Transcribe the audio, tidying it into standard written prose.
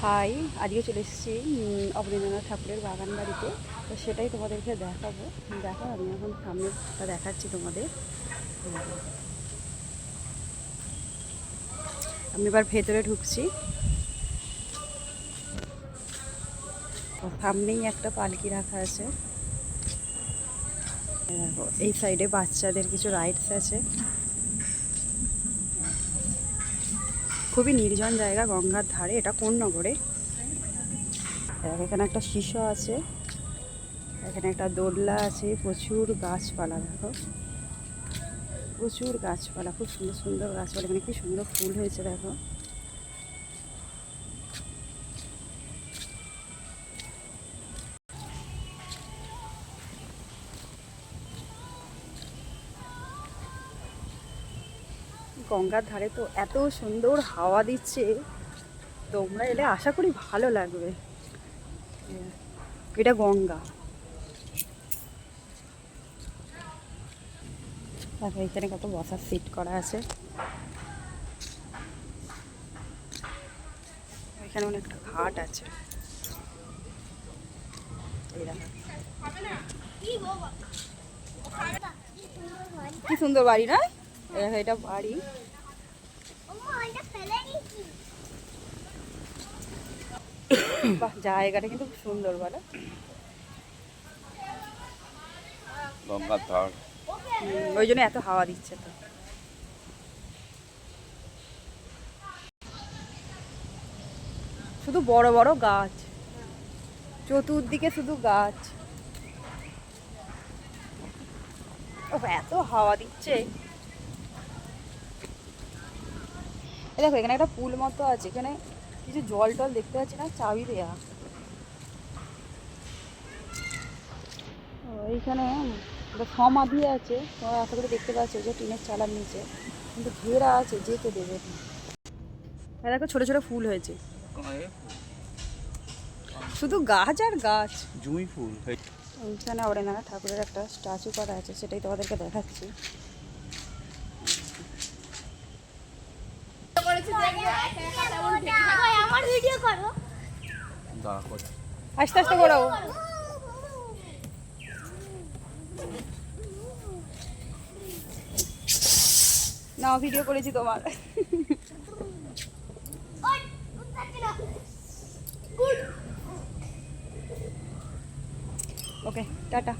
High, আজকে চলে এসেছি অবনীন্দ্রনাথ ঠাকুরের বাগান বাড়িতে। তো সেটাই তোমাদেরকে দেখাবো। দেখো, আমি এখন সামনেটা দেখাচ্ছি তোমাদের। আমি এবার ভেতরে ঢুকছি। সামনেই একটা পালকি রাখা আছে। দেখো, এই সাইডে বাচ্চাদের কিছু রাইডস আছে। খুবই নির্জন জায়গা, গঙ্গার ধারে। এটা কোন নগরে? এখানে একটা শিশু আছে, এখানে একটা দোলনা আছে, প্রচুর গাছপালা। দেখো, প্রচুর গাছপালা, খুব সুন্দর সুন্দর গাছপালা। এখানে কি সুন্দর ফুল হয়েছে দেখো। গঙ্গার ধারে তো এত সুন্দর হাওয়া দিচ্ছে, তোমরা এলে আশা করি ভালো লাগবে। এটা গঙ্গা। দেখো, এখানে কত বসার সিট করা আছে। এখানে অনেকটা ঘাট আছে। এই দেখো কি সুন্দর বাড়ি না? এটা বাড়ি। বাহ, জায়গাটা কিন্তু খুব সুন্দর, বলো। গঙ্গার ধার, ওই জন্য এত হাওয়া দিচ্ছে। তো শুধু বড় বড় গাছ, চতুর্দিকে শুধু গাছ। ও, এত হাওয়া দিচ্ছে। দেখো, এখানে একটা পুল মতো আছে, এখানে কিছু জল টল দেখতে পাচ্ছি না, চাবি দেয়া। এইখানে একটা সমাধি আছে, তোমরা আশা করে দেখতে পাচ্ছ, যে টিনের চালার নিচে কিন্তু ঘেরা আছে, যেতে দেবে না। দেখো, ছোট ছোট ফুল হয়েছে, শুধু গাছ আর গাছ। জুঁই ফুল। ওইখানে অবনীন্দ্রনাথ ঠাকুরের একটা স্ট্যাচু করা আছে, সেটাই তোমাদেরকে দেখাচ্ছি। আস্তে আস্তে করো না, ভিডিও করেছি তোমার। ওকে, টাটা।